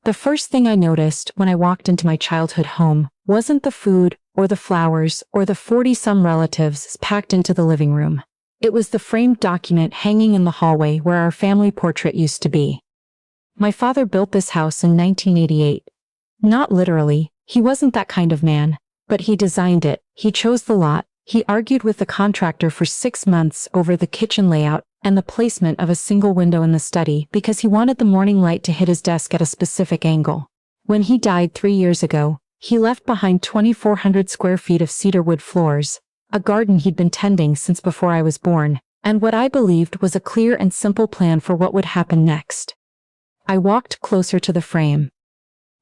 The first thing I noticed when I walked into my childhood home wasn't the food or the flowers or the 40-some relatives packed into the living room. It was the framed document hanging in the hallway where our family portrait used to be. My father built this house in 1988. Not literally, he wasn't that kind of man, but he designed it, he chose the lot, he argued with the contractor for 6 months over the kitchen layout and the placement of a single window in the study because he wanted the morning light to hit his desk at a specific angle. When he died 3 years ago, he left behind 2,400 square feet of cedar wood floors, a garden he'd been tending since before I was born, and what I believed was a clear and simple plan for what would happen next. I walked closer to the frame.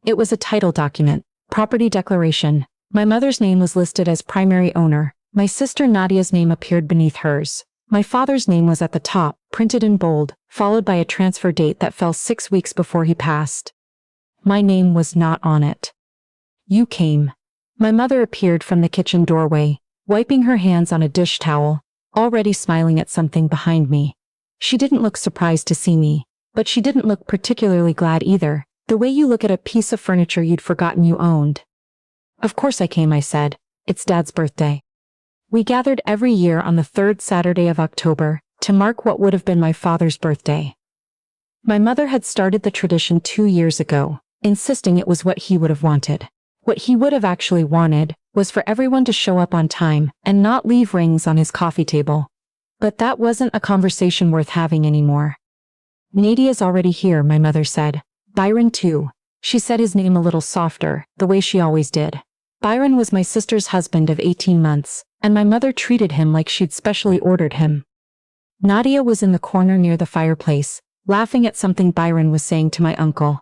It was a title document, property declaration. My mother's name was listed as primary owner. My sister Nadia's name appeared beneath hers. My father's name was at the top, printed in bold, followed by a transfer date that fell 6 weeks before he passed. My name was not on it. You came. My mother appeared from the kitchen doorway, wiping her hands on a dish towel, already smiling at something behind me. She didn't look surprised to see me, but she didn't look particularly glad either, the way you look at a piece of furniture you'd forgotten you owned. Of course I came, I said. It's Dad's birthday. We gathered every year on the 3rd Saturday of October to mark what would have been my father's birthday. My mother had started the tradition 2 years ago, insisting it was what he would have wanted. What he would have actually wanted was for everyone to show up on time and not leave rings on his coffee table. But that wasn't a conversation worth having anymore. Nadia's already here, my mother said. Byron too. She said his name a little softer, the way she always did. Byron was my sister's husband of 18 months, and my mother treated him like she'd specially ordered him. Nadia was in the corner near the fireplace, laughing at something Byron was saying to my uncle.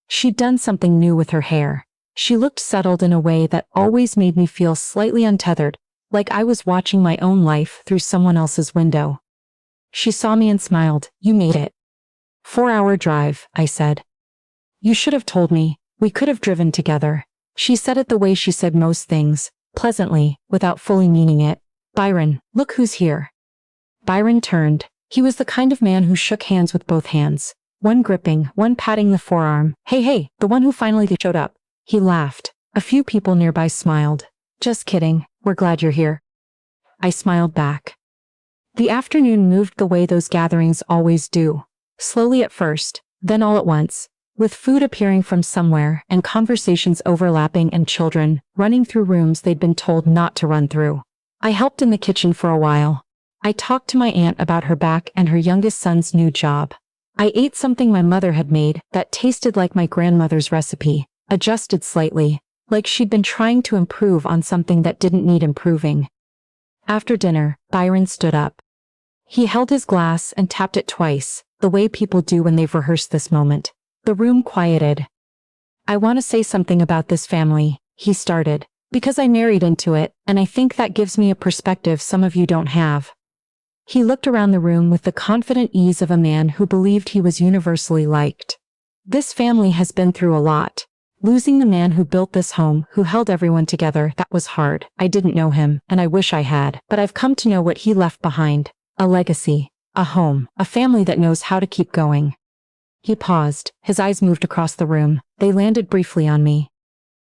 She'd done something new with her hair. She looked settled in a way that always made me feel slightly untethered, like I was watching my own life through someone else's window. She saw me and smiled. You made it. 4-hour drive, I said. You should have told me. We could have driven together. She said it the way she said most things, pleasantly, without fully meaning it. Byron, look who's here. Byron turned. He was the kind of man who shook hands with both hands, one gripping, one patting the forearm. Hey, the one who finally showed up. He laughed. A few people nearby smiled. Just kidding, we're glad you're here. I smiled back. The afternoon moved the way those gatherings always do. Slowly at first, then all at once, with food appearing from somewhere and conversations overlapping and children running through rooms they'd been told not to run through. I helped in the kitchen for a while. I talked to my aunt about her back and her youngest son's new job. I ate something my mother had made that tasted like my grandmother's recipe, adjusted slightly, like she'd been trying to improve on something that didn't need improving. After dinner, Byron stood up. He held his glass and tapped it twice, the way people do when they've rehearsed this moment. The room quieted. I want to say something about this family, he started, because I married into it, and I think that gives me a perspective some of you don't have. He looked around the room with the confident ease of a man who believed he was universally liked. This family has been through a lot. Losing the man who built this home, who held everyone together, that was hard. I didn't know him, and I wish I had, but I've come to know what he left behind. A legacy, a home, a family that knows how to keep going. He paused, his eyes moved across the room. They landed briefly on me.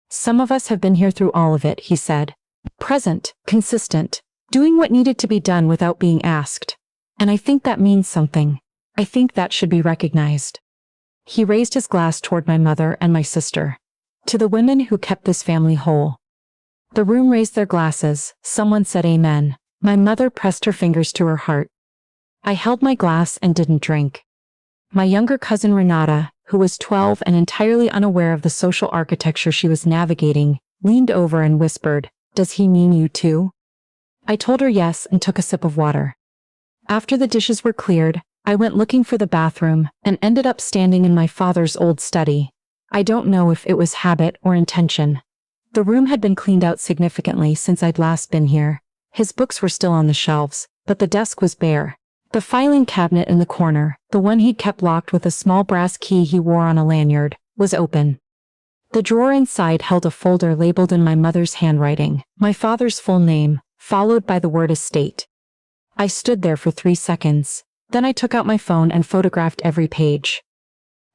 Some of us have been here through all of it, he said. Present, consistent, doing what needed to be done without being asked. And I think that means something. I think that should be recognized. He raised his glass toward my mother and my sister. To the women who kept this family whole. The room raised their glasses. Someone said amen. My mother pressed her fingers to her heart. I held my glass and didn't drink. My younger cousin Renata, who was 12 and entirely unaware of the social architecture she was navigating, leaned over and whispered, "Does he mean you too?" I told her yes and took a sip of water. After the dishes were cleared, I went looking for the bathroom and ended up standing in my father's old study. I don't know if it was habit or intention. The room had been cleaned out significantly since I'd last been here. His books were still on the shelves, but the desk was bare. The filing cabinet in the corner, the one he'd kept locked with a small brass key he wore on a lanyard, was open. The drawer inside held a folder labeled in my mother's handwriting, my father's full name, followed by the word estate. I stood there for 3 seconds. Then I took out my phone and photographed every page.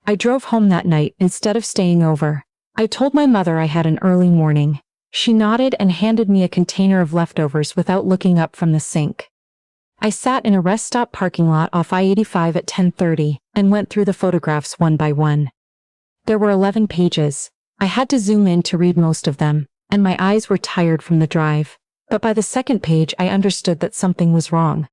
I drove home that night instead of staying over. I told my mother I had an early morning. She nodded and handed me a container of leftovers without looking up from the sink. I sat in a rest stop parking lot off I-85 at 10:30 and went through the photographs one by one. There were 11 pages. I had to zoom in to read most of them, and my eyes were tired from the drive. But by the second page I understood that something was wrong.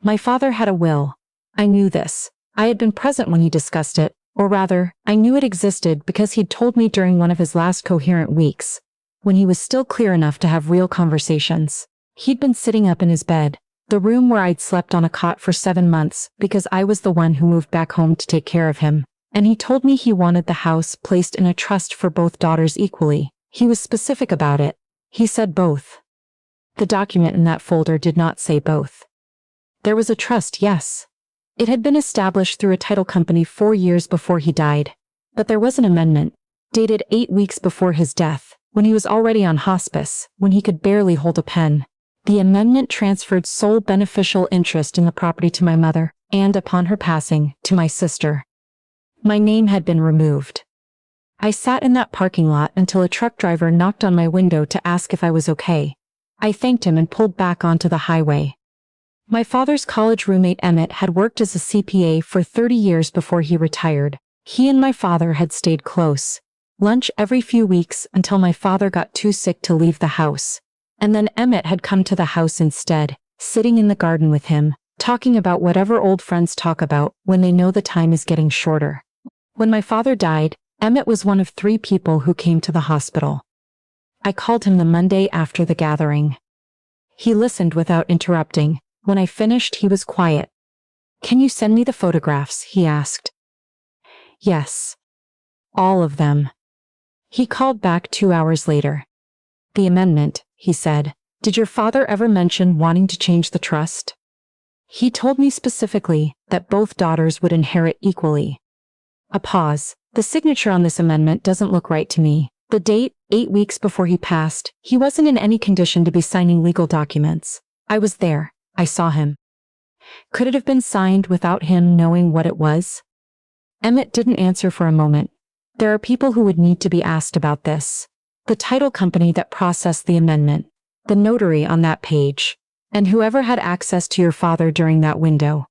My father had a will. I knew this. I had been present when he discussed it, or rather, I knew it existed because he'd told me during one of his last coherent weeks, when he was still clear enough to have real conversations. He'd been sitting up in his bed, the room where I'd slept on a cot for 7 months because I was the one who moved back home to take care of him, and he told me he wanted the house placed in a trust for both daughters equally. He was specific about it. He said both. The document in that folder did not say both. There was a trust, yes. It had been established through a title company 4 years before he died. But there was an amendment, dated 8 weeks before his death, when he was already on hospice, when he could barely hold a pen. The amendment transferred sole beneficial interest in the property to my mother, and upon her passing, to my sister. My name had been removed. I sat in that parking lot until a truck driver knocked on my window to ask if I was okay. I thanked him and pulled back onto the highway. My father's college roommate Emmett had worked as a CPA for 30 years before he retired. He and my father had stayed close. Lunch every few weeks until my father got too sick to leave the house. And then Emmett had come to the house instead, sitting in the garden with him, talking about whatever old friends talk about when they know the time is getting shorter. When my father died, Emmett was one of 3 people who came to the hospital. I called him the Monday after the gathering. He listened without interrupting. When I finished, he was quiet. "Can you send me the photographs?" he asked. "Yes. All of them." He called back 2 hours later. "The amendment," he said. "Did your father ever mention wanting to change the trust?" "He told me specifically that both daughters would inherit equally." A pause. "The signature on this amendment doesn't look right to me. The date, 8 weeks before he passed, he wasn't in any condition to be signing legal documents. I was there. I saw him. Could it have been signed without him knowing what it was?" Emmett didn't answer for a moment. "There are people who would need to be asked about this. The title company that processed the amendment, the notary on that page, and whoever had access to your father during that window."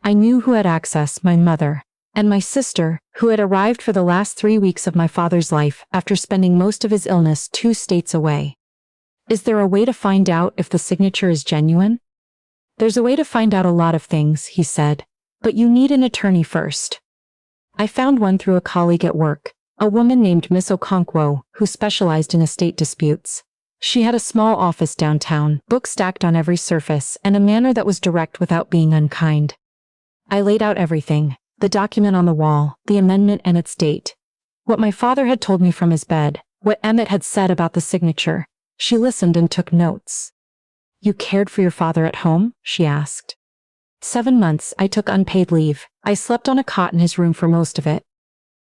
I knew who had access, my mother, and my sister, who had arrived for the last 3 weeks of my father's life after spending most of his illness 2 states away. "Is there a way to find out if the signature is genuine?" "There's a way to find out a lot of things," he said, "but you need an attorney first." I found one through a colleague at work, a woman named Miss Okonkwo, who specialized in estate disputes. She had a small office downtown, books stacked on every surface, and a manner that was direct without being unkind. I laid out everything, the document on the wall, the amendment and its date. What my father had told me from his bed, what Emmett had said about the signature. She listened and took notes. "You cared for your father at home?" she asked. 7 months, I took unpaid leave. I slept on a cot in his room for most of it.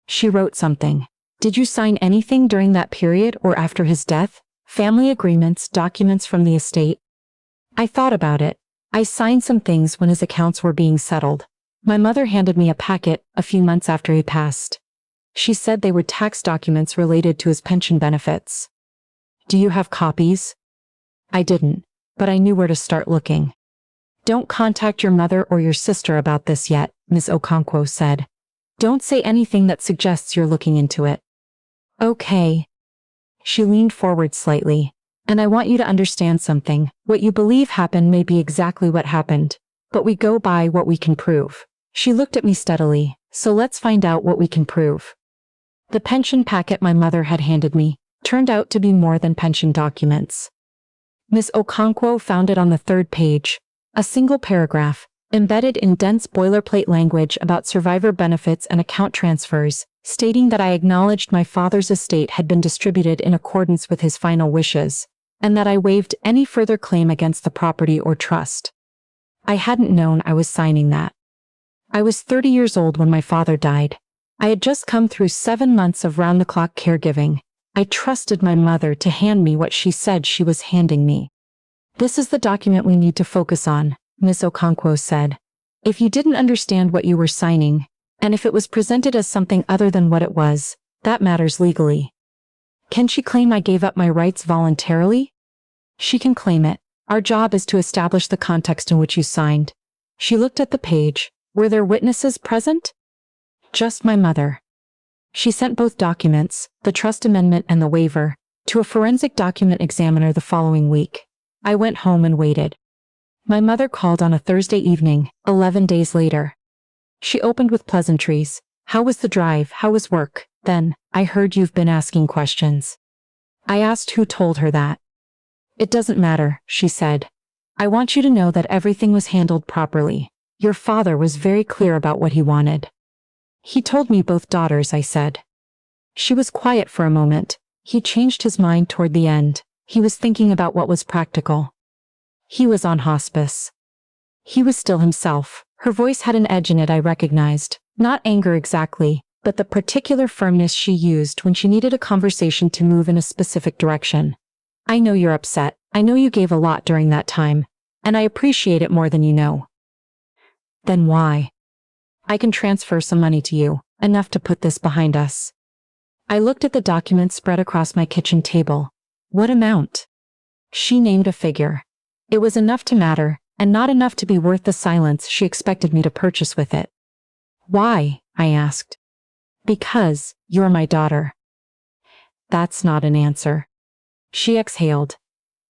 She wrote something. "Did you sign anything during that period or after his death? Family agreements, documents from the estate?" I thought about it. I signed some things when his accounts were being settled. My mother handed me a packet a few months after he passed. She said they were tax documents related to his pension benefits. "Do you have copies?" I didn't, but I knew where to start looking. "Don't contact your mother or your sister about this yet," Ms. Okonkwo said. "Don't say anything that suggests you're looking into it." "Okay." She leaned forward slightly. "And I want you to understand something. What you believe happened may be exactly what happened, but we go by what we can prove." She looked at me steadily. "So let's find out what we can prove." The pension packet my mother had handed me turned out to be more than pension documents. Miss Okonkwo found it on the 3rd page, a single paragraph, embedded in dense boilerplate language about survivor benefits and account transfers, stating that I acknowledged my father's estate had been distributed in accordance with his final wishes, and that I waived any further claim against the property or trust. I hadn't known I was signing that. I was 30 years old when my father died. I had just come through 7 months of round-the-clock caregiving. I trusted my mother to hand me what she said she was handing me. "This is the document we need to focus on," Miss Okonkwo said. "If you didn't understand what you were signing, And if it was presented as something other than what it was, that matters legally. Can she claim I gave up my rights voluntarily? She can claim it. Our job is to establish the context in which you signed. She looked at the page. Were there witnesses present? Just my mother. She sent both documents, the trust amendment and the waiver, to a forensic document examiner the following week. I went home and waited. My mother called on a Thursday evening, 11 days later. She opened with pleasantries. How was the drive? How was work? Then, I heard you've been asking questions. I asked who told her that. It doesn't matter, she said. I want you to know that everything was handled properly. Your father was very clear about what he wanted. He told me both daughters, I said. She was quiet for a moment. He changed his mind toward the end. He was thinking about what was practical. He was on hospice. He was still himself. Her voice had an edge in it I recognized. Not anger exactly, but the particular firmness she used when she needed a conversation to move in a specific direction. I know you're upset. I know you gave a lot during that time, and I appreciate it more than you know. Then why? I can transfer some money to you, enough to put this behind us. I looked at the document spread across my kitchen table. What amount? She named a figure. It was enough to matter, and not enough to be worth the silence she expected me to purchase with it. Why? I asked. Because you're my daughter. That's not an answer. She exhaled.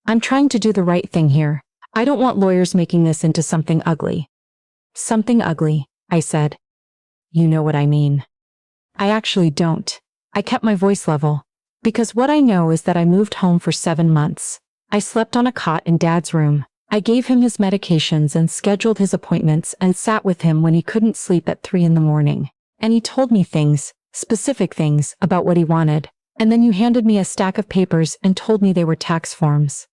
I'm trying to do the right thing here. I don't want lawyers making this into something ugly. Something ugly, I said. You know what I mean. I actually don't. I kept my voice level. Because what I know is that I moved home for 7 months. I slept on a cot in Dad's room. I gave him his medications and scheduled his appointments and sat with him when he couldn't sleep at 3 in the morning. And he told me things, specific things, about what he wanted. And then you handed me a stack of papers and told me they were tax forms.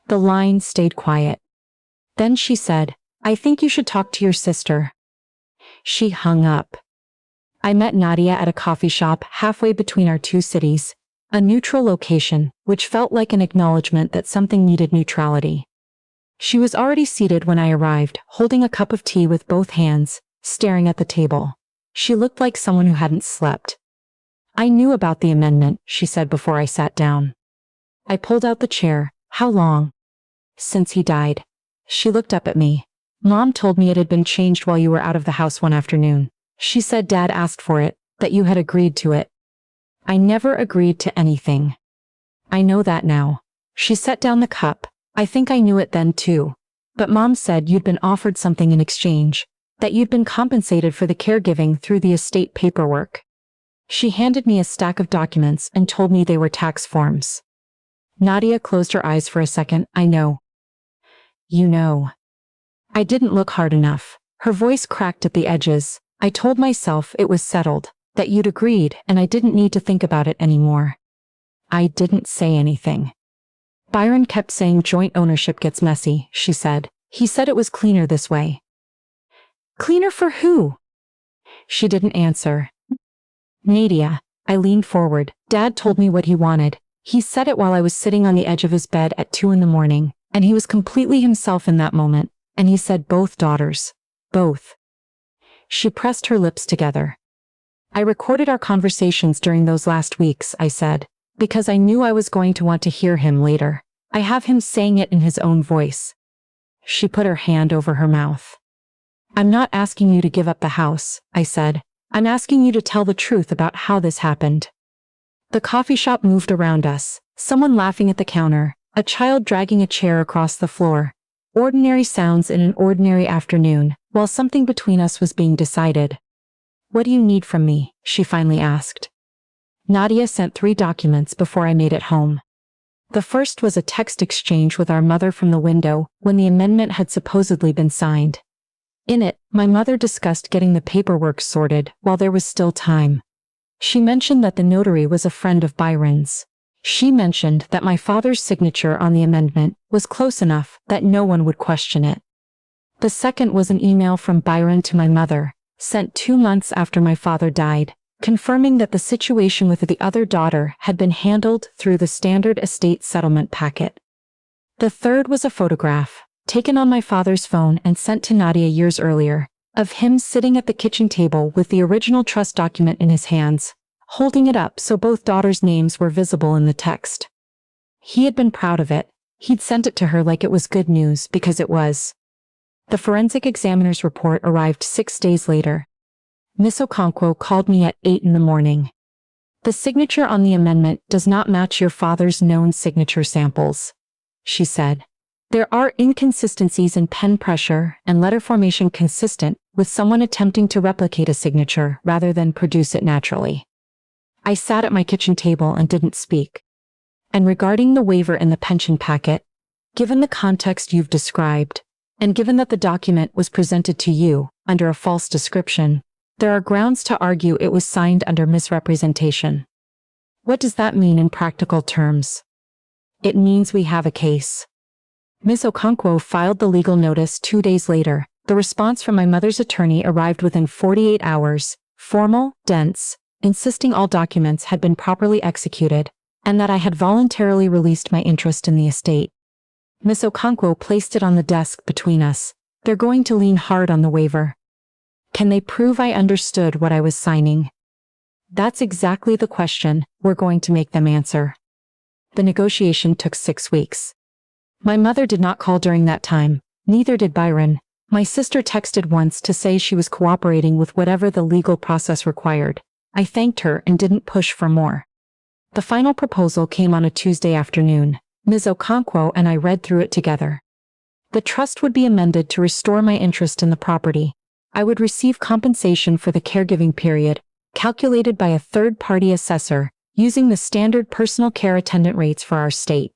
The line stayed quiet. Then she said, I think you should talk to your sister. She hung up. I met Nadia at a coffee shop halfway between our two cities, a neutral location, which felt like an acknowledgement that something needed neutrality. She was already seated when I arrived, holding a cup of tea with both hands, staring at the table. She looked like someone who hadn't slept. I knew about the amendment, she said before I sat down. I pulled out the chair. How long? Since he died. She looked up at me. Mom told me it had been changed while you were out of the house one afternoon. She said Dad asked for it, that you had agreed to it. I never agreed to anything. I know that now. She set down the cup. I think I knew it then too. But Mom said you'd been offered something in exchange, that you'd been compensated for the caregiving through the estate paperwork. She handed me a stack of documents and told me they were tax forms. Nadia closed her eyes for a second. I know. You know. I didn't look hard enough. Her voice cracked at the edges. I told myself it was settled, that you'd agreed and I didn't need to think about it anymore. I didn't say anything. Byron kept saying joint ownership gets messy, she said. He said it was cleaner this way. Cleaner for who? She didn't answer. Nadia. I leaned forward. Dad told me what he wanted. He said it while I was sitting on the edge of his bed at 2 in the morning, and he was completely himself in that moment, and he said both daughters. Both. She pressed her lips together. I recorded our conversations during those last weeks, I said, because I knew I was going to want to hear him later. I have him saying it in his own voice. She put her hand over her mouth. I'm not asking you to give up the house, I said. I'm asking you to tell the truth about how this happened. The coffee shop moved around us, someone laughing at the counter, a child dragging a chair across the floor. Ordinary sounds in an ordinary afternoon, while something between us was being decided. What do you need from me? She finally asked. Nadia sent 3 documents before I made it home. The first was a text exchange with our mother from the window when the amendment had supposedly been signed. In it, my mother discussed getting the paperwork sorted while there was still time. She mentioned that the notary was a friend of Byron's. She mentioned that my father's signature on the amendment was close enough that no one would question it. The second was an email from Byron to my mother, sent 2 months after my father died, confirming that the situation with the other daughter had been handled through the standard estate settlement packet. The third was a photograph, taken on my father's phone and sent to Nadia years earlier, of him sitting at the kitchen table with the original trust document in his hands, holding it up so both daughters' names were visible in the text. He had been proud of it. He'd sent it to her like it was good news because it was. The forensic examiner's report arrived 6 days later. Miss Okonkwo called me at 8 in the morning. "The signature on the amendment does not match your father's known signature samples," she said. "There are inconsistencies in pen pressure and letter formation consistent with someone attempting to replicate a signature rather than produce it naturally." I sat at my kitchen table and didn't speak. "And regarding the waiver in the pension packet, given the context you've described, and given that the document was presented to you under a false description, there are grounds to argue it was signed under misrepresentation." "What does that mean in practical terms?" "It means we have a case." Ms. Okonkwo filed the legal notice 2 days later. The response from my mother's attorney arrived within 48 hours, formal, dense, insisting all documents had been properly executed, and that I had voluntarily released my interest in the estate. Ms. Okonkwo placed it on the desk between us. "They're going to lean hard on the waiver. Can they prove I understood what I was signing?" "That's exactly the question we're going to make them answer." The negotiation took 6 weeks. My mother did not call during that time, neither did Byron. My sister texted once to say she was cooperating with whatever the legal process required. I thanked her and didn't push for more. The final proposal came on a Tuesday afternoon. Ms. Okonkwo and I read through it together. The trust would be amended to restore my interest in the property. I would receive compensation for the caregiving period, calculated by a third-party assessor, using the standard personal care attendant rates for our state.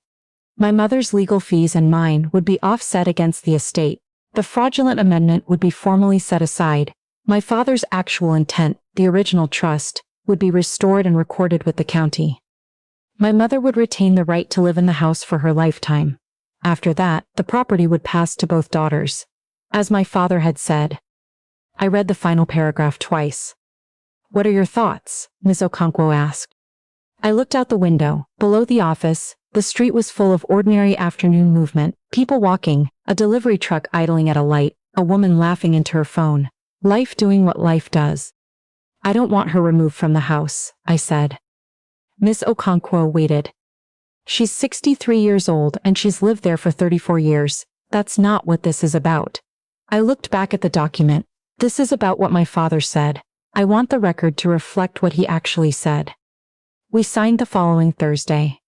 My mother's legal fees and mine would be offset against the estate. The fraudulent amendment would be formally set aside. My father's actual intent, the original trust, would be restored and recorded with the county. My mother would retain the right to live in the house for her lifetime. After that, the property would pass to both daughters, as my father had said. I read the final paragraph twice. "What are your thoughts?" Ms. Okonkwo asked. I looked out the window. Below the office, the street was full of ordinary afternoon movement, people walking, a delivery truck idling at a light, a woman laughing into her phone. Life doing what life does. "I don't want her removed from the house," I said. Miss Okonkwo waited. "She's 63 years old and she's lived there for 34 years. That's not what this is about." I looked back at the document. This is about what my father said. I want the record to reflect what he actually said. We signed the following Thursday.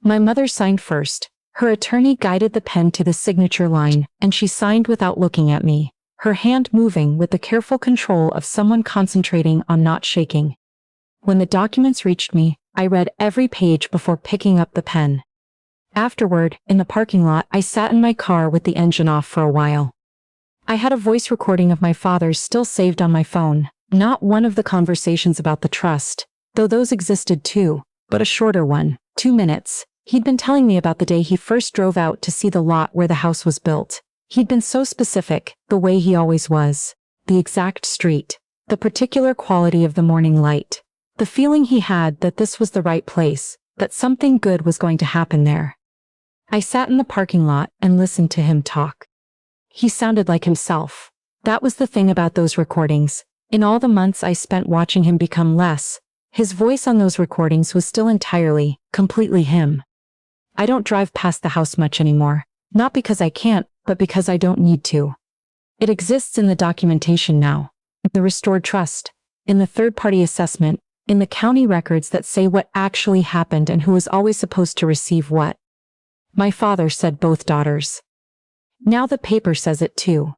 My mother signed first. Her attorney guided the pen to the signature line, and she signed without looking at me, her hand moving with the careful control of someone concentrating on not shaking. When the documents reached me, I read every page before picking up the pen. Afterward, in the parking lot, I sat in my car with the engine off for a while. I had a voice recording of my father's still saved on my phone, not one of the conversations about the trust, though those existed too, but a shorter one, 2 minutes. He'd been telling me about the day he first drove out to see the lot where the house was built. He'd been so specific, the way he always was. The exact street, the particular quality of the morning light. The feeling he had that this was the right place, that something good was going to happen there. I sat in the parking lot and listened to him talk. He sounded like himself. That was the thing about those recordings. In all the months I spent watching him become less, his voice on those recordings was still entirely, completely him. I don't drive past the house much anymore, not because I can't, but because I don't need to. It exists in the documentation now, in the restored trust, in the third-party assessment, in the county records that say what actually happened and who was always supposed to receive what. My father said both daughters. Now the paper says it too.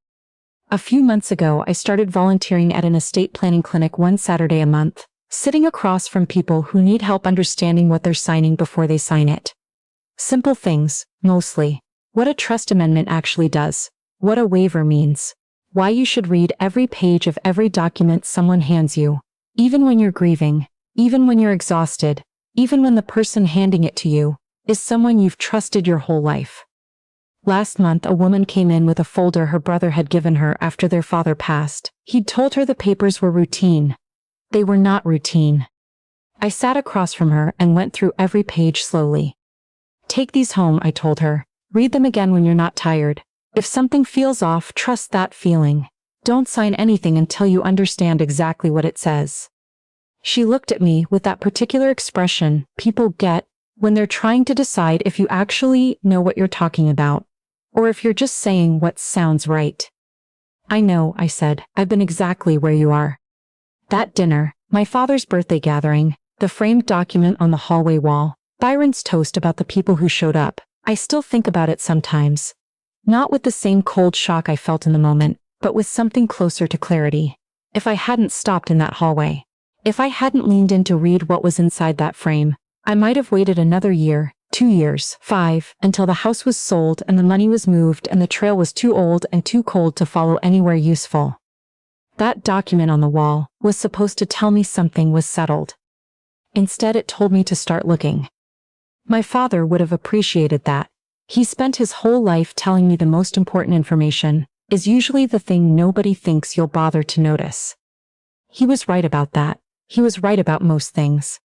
A few months ago, I started volunteering at an estate planning clinic one Saturday a month, sitting across from people who need help understanding what they're signing before they sign it. Simple things, mostly. What a trust amendment actually does. What a waiver means. Why you should read every page of every document someone hands you. Even when you're grieving, even when you're exhausted, even when the person handing it to you is someone you've trusted your whole life. Last month, a woman came in with a folder her brother had given her after their father passed. He'd told her the papers were routine. They were not routine. I sat across from her and went through every page slowly. Take these home, I told her. Read them again when you're not tired. If something feels off, trust that feeling. Don't sign anything until you understand exactly what it says. She looked at me with that particular expression people get when they're trying to decide if you actually know what you're talking about, or if you're just saying what sounds right. I know, I said. I've been exactly where you are. That dinner, my father's birthday gathering, the framed document on the hallway wall, Byron's toast about the people who showed up. I still think about it sometimes. Not with the same cold shock I felt in the moment, but with something closer to clarity. If I hadn't stopped in that hallway, if I hadn't leaned in to read what was inside that frame, I might have waited another year, 2 years, 5, until the house was sold and the money was moved and the trail was too old and too cold to follow anywhere useful. That document on the wall was supposed to tell me something was settled. Instead, it told me to start looking. My father would have appreciated that. He spent his whole life telling me the most important information is usually the thing nobody thinks you'll bother to notice. He was right about that. He was right about most things.